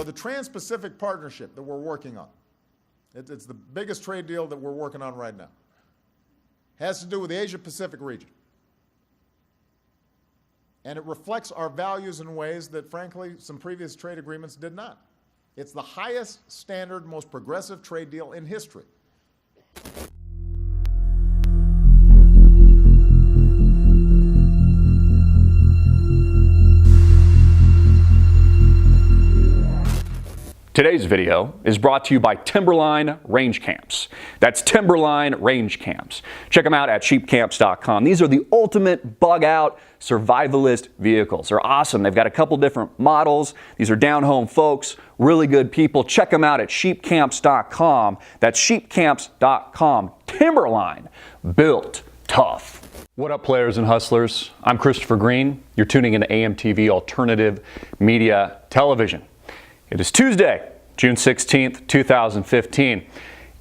So the Trans-Pacific Partnership that we're working on, it's the biggest trade deal that we're working on right now, has to do with the Asia-Pacific region. And it reflects our values in ways that, frankly, some previous trade agreements did not. It's the highest standard, most progressive trade deal in history. Today's video is brought to you by Timberline Range Camps. That's Timberline Range Camps. Check them out at sheepcamps.com. These are the ultimate bug-out survivalist vehicles. They're awesome. They've got a couple different models. These are down-home folks, really good people. Check them out at sheepcamps.com. That's sheepcamps.com. Timberline, built tough. What up, players and hustlers? I'm Christopher Green. You're tuning into AMTV Alternative Media Television. It is Tuesday, June 16th, 2015.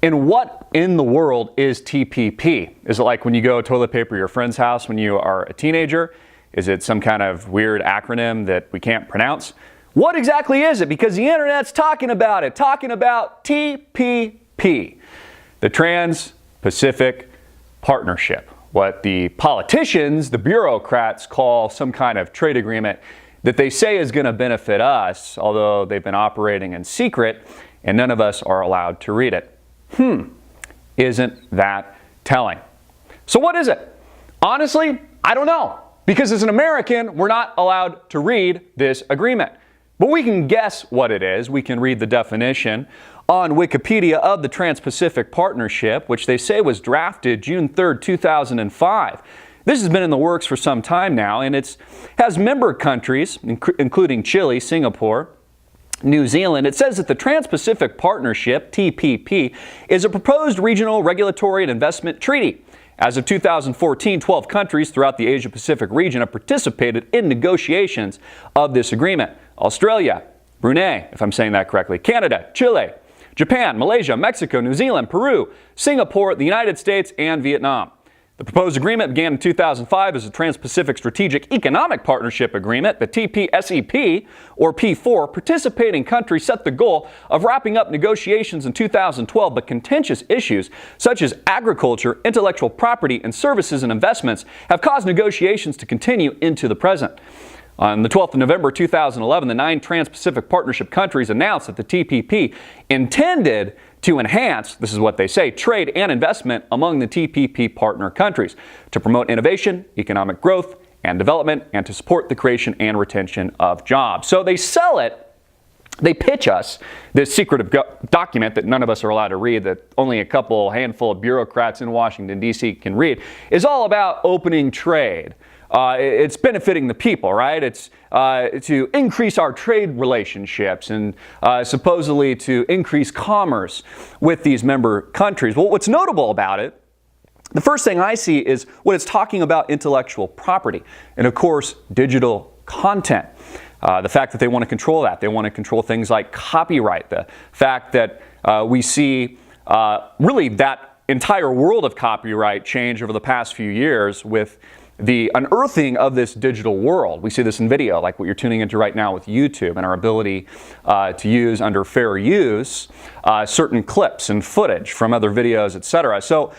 And what in the world is TPP? Is it like when you go toilet paper your friend's house when you are a teenager? Is it some kind of weird acronym that we can't pronounce? What exactly is it? Because the internet's talking about it, talking about TPP, the Trans-Pacific Partnership, what the politicians, the bureaucrats call some kind of trade agreement that they say is going to benefit us, although they've been operating in secret and none of us are allowed to read it. Isn't that telling? So what is it? Honestly, I don't know. Because as an American, we're not allowed to read this agreement. But we can guess what it is. We can read the definition on Wikipedia of the Trans-Pacific Partnership, which they say was drafted June 3rd, 2005. This has been in the works for some time now, and it has member countries, including Chile, Singapore, New Zealand. It says that the Trans-Pacific Partnership, TPP, is a proposed regional regulatory and investment treaty. As of 2014, 12 countries throughout the Asia-Pacific region have participated in negotiations of this agreement. Australia, Brunei, if I'm saying that correctly, Canada, Chile, Japan, Malaysia, Mexico, New Zealand, Peru, Singapore, the United States, and Vietnam. The proposed agreement began in 2005 as a Trans-Pacific Strategic Economic Partnership Agreement. The TPSEP, or P4, participating countries set the goal of wrapping up negotiations in 2012, but contentious issues such as agriculture, intellectual property, and services and investments have caused negotiations to continue into the present. On the 12th of November 2011, the 9 Trans-Pacific Partnership countries announced that the TPP intended to enhance, this is what they say, trade and investment among the TPP partner countries, to promote innovation, economic growth, and development, and to support the creation and retention of jobs. So they sell it, they pitch us this secretive document that none of us are allowed to read, that only a handful of bureaucrats in Washington, D.C. can read, is all about opening trade. It's benefiting the people, right? It's to increase our trade relationships and supposedly to increase commerce with these member countries. Well, what's notable about it, the first thing I see is when it's talking about intellectual property and, of course, digital content. The fact that they want to control that. They want to control things like copyright. The fact that we see really that entire world of copyright change over the past few years with the unearthing of this digital world. We see this in video, like what you're tuning into right now with YouTube, and our ability to use under fair use certain clips and footage from other videos, etc. So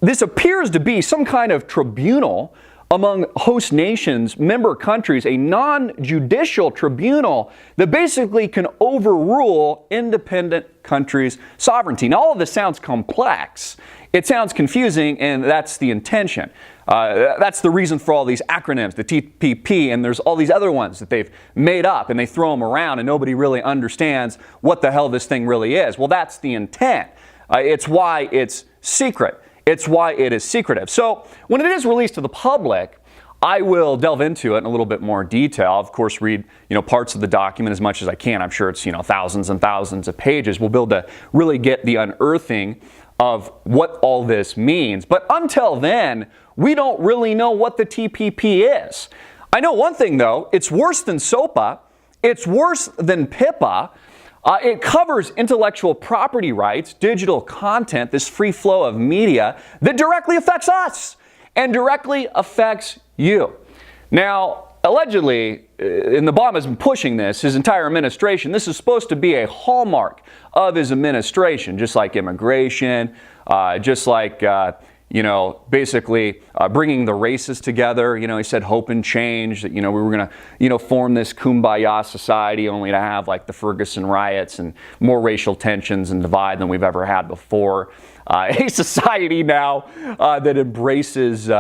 this appears to be some kind of tribunal among host nations, member countries, a non-judicial tribunal that basically can overrule independent countries' sovereignty. Now, all of this sounds complex. It sounds confusing, and that's the intention. That's the reason for all these acronyms, the TPP, and there's all these other ones that they've made up, and they throw them around, and nobody really understands what the hell this thing really is. Well, that's the intent. It's why it's secret. It's why it is secretive. So when it is released to the public, I will delve into it in a little bit more detail. Of course, read parts of the document as much as I can. I'm sure it's thousands and thousands of pages. We'll be able to really get the unearthing of what all this means. But until then, we don't really know what the TPP is. I know one thing though, it's worse than SOPA, it's worse than PIPA. It covers intellectual property rights, digital content, this free flow of media that directly affects us and directly affects you. Now, allegedly, and Obama's been pushing this his entire administration. This is supposed to be a hallmark of his administration, just like immigration, just like basically bringing the races together. He said hope and change, that we were going to form this kumbaya society, only to have like the Ferguson riots and more racial tensions and divide than we've ever had before. A society now that embraces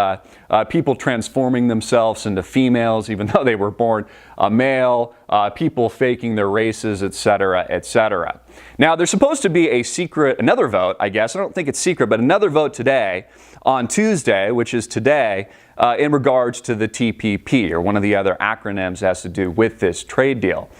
people transforming themselves into females even though they were born male, people faking their races, etc., etc. Now, there's supposed to be another vote, I guess. I don't think it's secret, but another vote today on Tuesday, which is today, in regards to the TPP, or one of the other acronyms that has to do with this trade deal.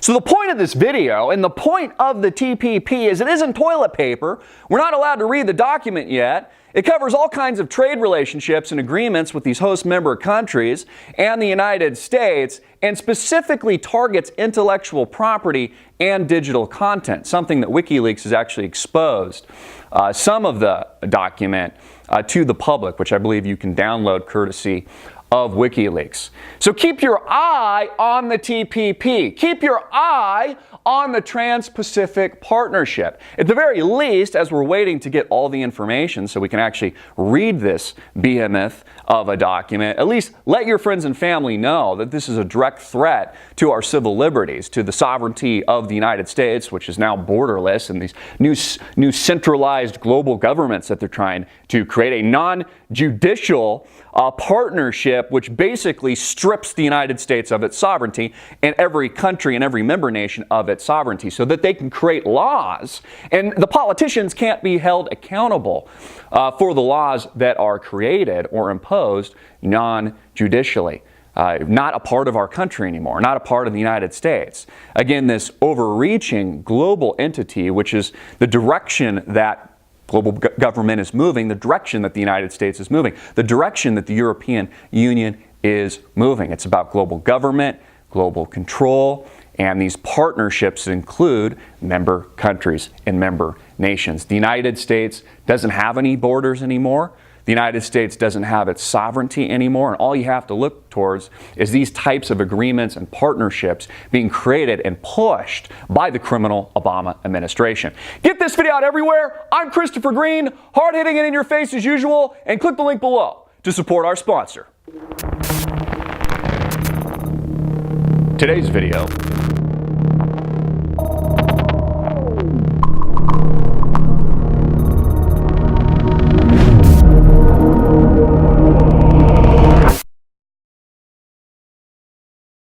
So the point of this video and the point of the TPP is it isn't toilet paper. We're not allowed to read the document yet. It covers all kinds of trade relationships and agreements with these host member countries and the United States, and specifically targets intellectual property and digital content, something that WikiLeaks has actually exposed some of the document to the public, which I believe you can download courtesy of WikiLeaks. So keep your eye on the TPP. Keep your eye on the Trans-Pacific Partnership. At the very least, as we're waiting to get all the information so we can actually read this behemoth of a document, at least let your friends and family know that this is a direct threat to our civil liberties, to the sovereignty of the United States, which is now borderless, and these new centralized global governments that they're trying to create, a non-judicial partnership which basically strips the United States of its sovereignty and every country and every member nation of its sovereignty, so that they can create laws and the politicians can't be held accountable for the laws that are created or imposed non-judicially. Not a part of our country anymore, not a part of the United States. Again, this overreaching global entity, which is the direction that global government is moving, the direction that the United States is moving, the direction that the European Union is moving. It's about global government, global control, and these partnerships include member countries and member nations. The United States doesn't have any borders anymore. The United States doesn't have its sovereignty anymore, and all you have to look towards is these types of agreements and partnerships being created and pushed by the criminal Obama administration. Get this video out everywhere. I'm Christopher Green, hard-hitting it in your face as usual, and click the link below to support our sponsor. Today's video